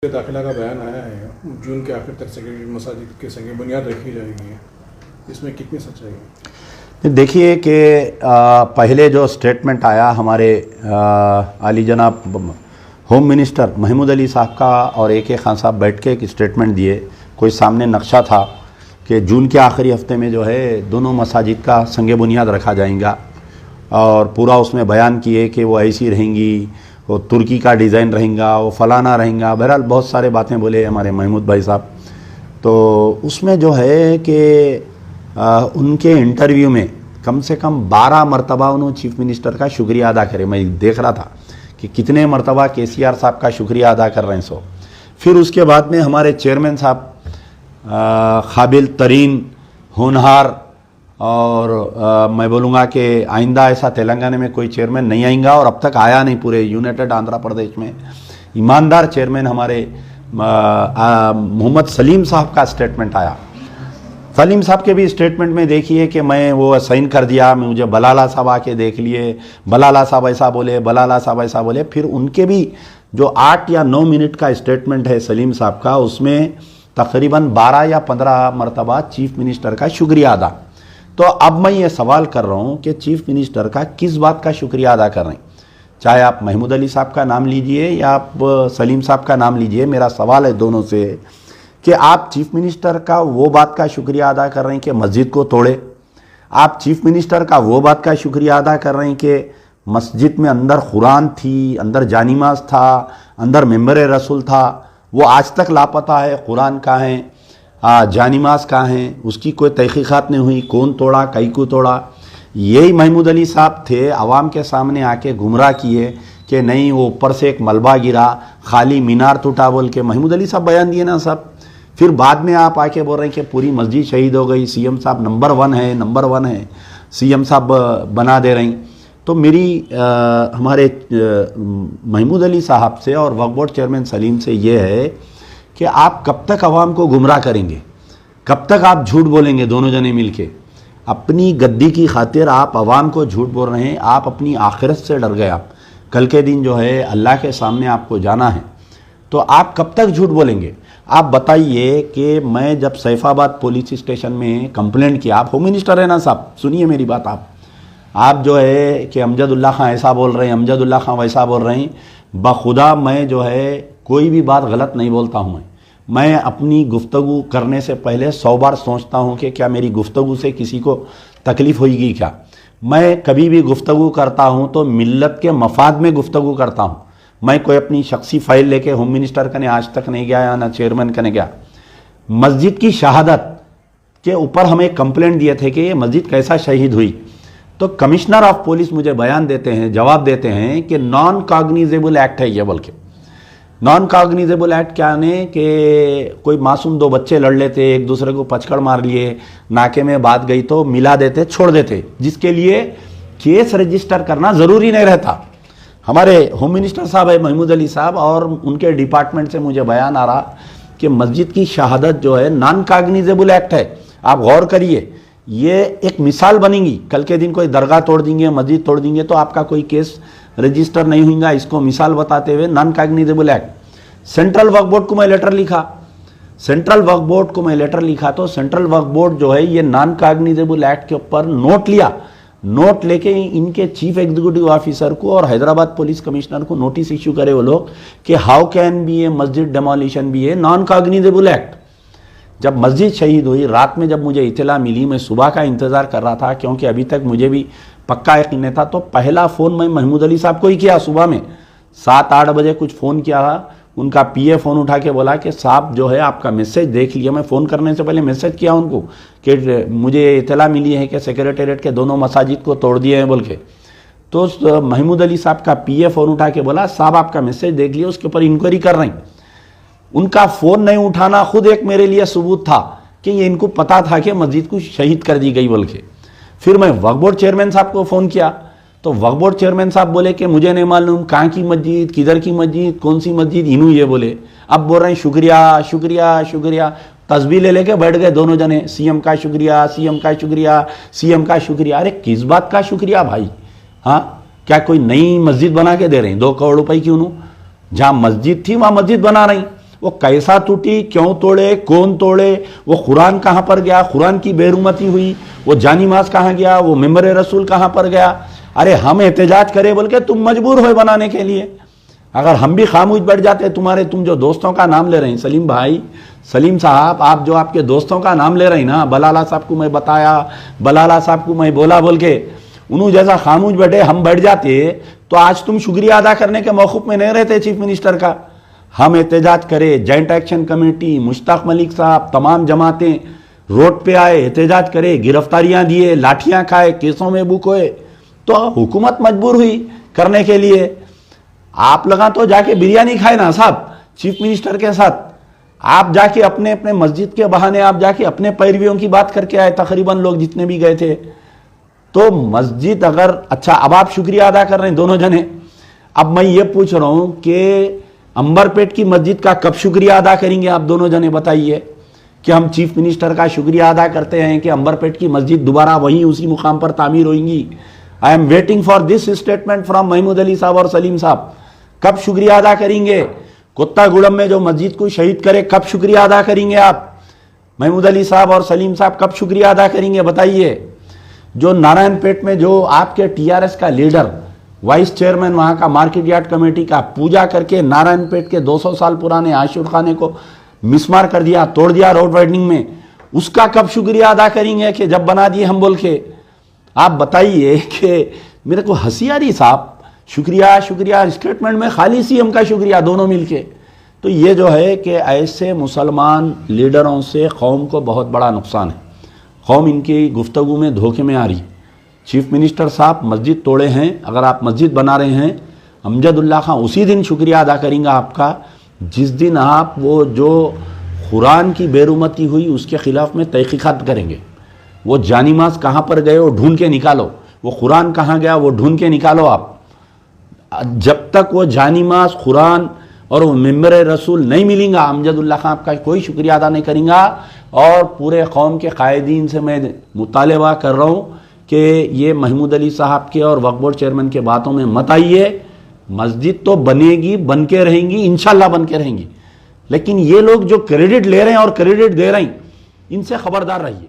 داخلہ کا بیان آیا ہے جون کے آخر تک مساجد کے سنگ بنیاد رکھی جائے گی، اس میں کتنی سچائی ہے؟ دیکھیے کہ پہلے جو سٹیٹمنٹ آیا ہمارے عالی جناب ہوم منسٹر محمود علی صاحب کا اور اے کے خان صاحب بیٹھ کے ایک سٹیٹمنٹ دیے، کوئی سامنے نقشہ تھا کہ جون کے آخری ہفتے میں جو ہے دونوں مساجد کا سنگ بنیاد رکھا جائیں گا، اور پورا اس میں بیان کیے کہ وہ ایسی رہیں گی، وہ ترکی کا ڈیزائن رہیں گا، وہ فلانا رہیں گا، بہرحال بہت سارے باتیں بولے ہمارے محمود بھائی صاحب۔ تو اس میں جو ہے کہ ان کے انٹرویو میں کم سے کم 12 مرتبہ انہوں چیف منسٹر کا شکریہ ادا کرے۔ میں دیکھ رہا تھا کہ کتنے مرتبہ کے سی آر صاحب کا شکریہ ادا کر رہے ہیں سو۔ پھر اس کے بعد میں ہمارے چیئرمین صاحب قابل ترین، ہونہار، اور میں بولوں گا کہ آئندہ ایسا تلنگانہ میں کوئی چیئرمین نہیں آئیں گا، اور اب تک آیا نہیں پورے یونائٹڈ آندھرا پردیش میں، ایماندار چیئرمین ہمارے محمد سلیم صاحب کا سٹیٹمنٹ آیا۔ سلیم صاحب کے بھی سٹیٹمنٹ میں دیکھیے کہ میں وہ سائن کر دیا، مجھے بلالہ صاحب آ کے دیکھ لیے، بلالہ صاحب ایسا بولے، بلالہ صاحب ایسا بولے۔ پھر ان کے بھی جو 8 یا 9 منٹ کا سٹیٹمنٹ ہے سلیم صاحب کا، اس میں تقریباً 12 یا 15 مرتبہ چیف منسٹر کا شکریہ ادا۔ تو اب میں یہ سوال کر رہا ہوں کہ چیف منسٹر کا کس بات کا شکریہ ادا کر رہے ہیں؟ چاہے آپ محمود علی صاحب کا نام لیجئے یا آپ سلیم صاحب کا نام لیجئے، میرا سوال ہے دونوں سے کہ آپ چیف منسٹر کا وہ بات کا شکریہ ادا کر رہے ہیں کہ مسجد کو توڑے؟ آپ چیف منسٹر کا وہ بات کا شکریہ ادا کر رہے ہیں کہ مسجد میں اندر قرآن تھی، اندر جانماز تھا، اندر ممبر رسول تھا، وہ آج تک لاپتہ ہے، قرآن کہاں ہے، جانماز کہاں ہیں، اس کی کوئی تحقیقات نہیں ہوئی، کون توڑا، کئی کو توڑا؟ یہی محمود علی صاحب تھے، عوام کے سامنے آ کے گمراہ کیے کہ نہیں وہ اوپر سے ایک ملبہ گرا، خالی مینار ٹوٹا بول کے محمود علی صاحب بیان دیے نا صاحب۔ پھر بعد میں آپ آ کے بول رہے ہیں کہ پوری مسجد شہید ہو گئی، سی ایم صاحب نمبر 1 ہے، سی ایم صاحب بنا دے رہے ہیں۔ تو میری ہمارے محمود علی صاحب سے اور وقف بورڈ چیئرمین سلیم سے یہ ہے کہ آپ کب تک عوام کو گمراہ کریں گے؟ کب تک آپ جھوٹ بولیں گے دونوں جنے مل کے؟ اپنی گدی کی خاطر آپ عوام کو جھوٹ بول رہے ہیں، آپ اپنی آخرت سے ڈر گئے۔ آپ کل کے دن جو ہے اللہ کے سامنے آپ کو جانا ہے، تو آپ کب تک جھوٹ بولیں گے؟ آپ بتائیے کہ میں جب سیف آباد پولیس اسٹیشن میں کمپلینٹ کیا، آپ ہوم منسٹر ہیں نا صاحب، سنیے میری بات، آپ جو ہے کہ امجد اللہ خان ایسا بول رہے ہیں، امجد اللہ خان ویسا بول رہے ہیں، بخدا میں جو ہے کوئی بھی بات غلط نہیں بولتا ہوں۔ میں اپنی گفتگو کرنے سے پہلے 100 بار سوچتا ہوں کہ کیا میری گفتگو سے کسی کو تکلیف ہوئے گی کیا۔ میں کبھی بھی گفتگو کرتا ہوں تو ملت کے مفاد میں گفتگو کرتا ہوں، میں کوئی اپنی شخصی فائل لے کے ہوم منسٹر کنے آج تک نہیں گیا، نہ چیئرمین کنے گیا۔ مسجد کی شہادت کے اوپر ہم ایک کمپلینٹ دیے تھے کہ یہ مسجد کیسا شہید ہوئی، تو کمشنر آف پولیس مجھے بیان دیتے ہیں، جواب دیتے ہیں کہ نان کاگنیزیبل ایکٹ ہے یہ، بلکہ نان کاگنیزیبل ایکٹ کیا ہے کہ کوئی معصوم 2 بچے لڑ لیتے، ایک دوسرے کو پچکڑ مار لیے، ناکے میں بات گئی تو ملا دیتے، چھوڑ دیتے، جس کے لیے کیس رجسٹر کرنا ضروری نہیں رہتا۔ ہمارے ہوم منسٹر صاحب ہے محمود علی صاحب، اور ان کے ڈپارٹمنٹ سے مجھے بیان آ رہا کہ مسجد کی شہادت جو ہے نان کاگنیزیبل ایکٹ ہے۔ آپ غور کریے، یہ ایک مثال بنیں گی، کل کے دن کوئی درگاہ توڑ دیں گے، مسجد توڑ دیں گے تو آپ کا کوئی کیس رجسٹر نہیں ہوئے گا، اس کو مثال بتاتے ہوئے نان کاگنیزیبل ایکٹ۔ سینٹرل وقف بورڈ کو میں لیٹر لکھا، تو سینٹرل وقف بورڈ جو ہے یہ نان کاگنیزیبل ایکٹ کے اوپر نوٹ لے کے ان کے چیف ایگزیکٹو آفیسر کو اور حیدرآباد پولیس کمشنر کو نوٹس ایشو کرے وہ لوگ کہ ہاؤ کین بی اے مسجد demolition be a non cognizable act. جب مسجد شہید ہوئی، رات میں جب مجھے اطلاع ملی، میں صبح کا انتظار کر رہا تھا کیونکہ ابھی تک مجھے بھی پکا یقین نہیں تھا، تو پہلا فون میں محمود علی صاحب کو ہی کیا، صبح میں 7-8 بجے کچھ فون کیا، ان کا پی اے فون اٹھا کے بولا کہ صاحب جو ہے آپ کا میسج دیکھ لیا۔ میں فون کرنے سے پہلے میسج کیا ان کو کہ مجھے اطلاع ملی ہے کہ سیکریٹریٹ کے دونوں مساجد کو توڑ دیے ہیں بول کے، تو محمود علی صاحب کا پی اے فون اٹھا کے بولا صاحب آپ کا میسج دیکھ لیا، اس کے اوپر انکوائری کر رہے ہیں۔ ان کا فون نہیں اٹھانا خود ایک میرے لیے ثبوت تھا کہ یہ ان کو پتا تھا کہ مسجد کو شہید کر دی گئی بول کے۔ پھر میں وقف بورڈ چیئرمین صاحب کو فون کیا تو وقف بورڈ چیئرمین صاحب بولے کہ مجھے نہیں معلوم کہاں کی مسجد، کدھر کی مسجد، کون سی مسجد، انہوں یہ بولے۔ اب بول رہے ہیں شکریہ شکریہ شکریہ، تسبیح لے کے بیٹھ گئے دونوں جنے، سی ایم کا شکریہ، سی ایم کا شکریہ، سی ایم کا شکریہ۔ ارے کس بات کا شکریہ بھائی؟ ہاں کیا کوئی نئی مسجد بنا کے دے رہے ہیں 2 کروڑ روپے کی؟ انہوں جہاں مسجد تھی وہاں مسجد بنا رہی، وہ کیسا ٹوٹی، کیوں توڑے، کون توڑے، وہ قرآن کہاں پر گیا، قرآن کی بیرحمتی ہوئی، وہ جانی ماز کہاں گیا، وہ ممبر رسول کہاں پر گیا. ارے ہم احتجاج کرے بول کے تم مجبور ہوئے بنانے کے لیے. اگر ہم بھی خاموش بیٹھ جاتے، تم جو دوستوں کا نام لے رہے ہیں، سلیم بھائی، سلیم صاحب، آپ جو آپ کے دوستوں کا نام لے رہے ہیں نا، بلالہ صاحب کو میں بتایا، بلالہ صاحب کو میں بولا بول کے، انہوں جیسا خاموش بیٹھے ہم بیٹھ جاتے تو آج تم شکریہ ادا کرنے کے موقف میں نہیں رہتے چیف منسٹر کا. ہم احتجاج کرے، جوائنٹ ایکشن کمیٹی، مشتاق ملک صاحب، تمام جماعتیں روڈ پہ آئے، احتجاج کرے، گرفتاریاں دیے، لاٹھیاں کھائے، کیسوں میں بک ہوئے، تو حکومت مجبور ہوئی کرنے کے لیے. آپ لگا تو جا کے بریانی کھائے نا صاحب چیف منسٹر کے ساتھ. آپ جا کے اپنے مسجد کے بہانے آپ جا کے اپنے پیرویوں کی بات کر کے آئے، تقریباً لوگ جتنے بھی گئے تھے. تو مسجد اگر اچھا، اب آپ شکریہ ادا کر رہے ہیں دونوں جنے. اب میں یہ پوچھ رہا ہوں کہ امبر پیٹ کی مسجد کا کب شکریہ ادا کریں گے آپ دونوں جنے؟ بتائیے کہ ہم چیف منسٹر کا شکریہ ادا کرتے ہیں کہ امبر پیٹ کی مسجد دوبارہ وہیں اسی مقام پر تعمیر ہوئیں گی. I am waiting for this statement from Mahmood Ali صاحب اور سلیم صاحب. کب شکریہ ادا کریں گے؟ کتا گڑم میں جو مسجد کو شہید کرے کب شکریہ ادا کریں گے آپ؟ محمود علی صاحب اور سلیم صاحب کب شکریہ ادا کریں گے بتائیے؟ جو نارائن پیٹ میں جو آپ کے ٹی آر ایس کا لیڈر، وائس چیئرمین وہاں کا مارکیٹ یارڈ کمیٹی کا، پوجا کر کے نارائن پیٹ کے 200 سال پرانے عاشور خانے کو مسمار کر دیا، توڑ دیا روڈ وائڈنگ میں، اس کا کب شکریہ ادا کریں گے کہ جب بنا دیے ہم بول کے؟ آپ بتائیے کہ میرے کو ہنسی آ رہی صاحب. شکریہ شکریہ اسٹیٹمنٹ میں خالی سی ہم کا شکریہ دونوں مل کے. تو یہ جو ہے کہ ایسے مسلمان لیڈروں سے قوم کو بہت بڑا نقصان ہے. قوم ان کی گفتگو میں دھوکے میں آ رہی. چیف منسٹر صاحب مسجد توڑے ہیں، اگر آپ مسجد بنا رہے ہیں، امجد اللہ خان اسی دن شکریہ ادا کریں گا آپ کا جس دن آپ وہ جو قرآن کی بیرحمتی ہوئی اس کے خلاف میں تحقیقات کریں گے. وہ جانی ماز کہاں پر گئے وہ ڈھونڈ کے نکالو، وہ قرآن کہاں گیا وہ ڈھونڈ کے نکالو. آپ جب تک وہ جانی ماز، قرآن اور وہ ممبر رسول نہیں ملیں گا، امجد اللہ خان آپ کا کوئی شکریہ ادا نہیں کریں گا. اور پورے قوم کے قائدین سے میں مطالبہ کر رہا ہوں کہ یہ محمود علی صاحب کے اور وقف بورڈ چیئرمین کے باتوں میں مت آئیے. مسجد تو بنے گی، بن کے رہیں گی، انشاءاللہ بن کے رہیں گی، لیکن یہ لوگ جو کریڈٹ لے رہے ہیں اور کریڈٹ دے رہے ہیں ان سے خبردار رہیے.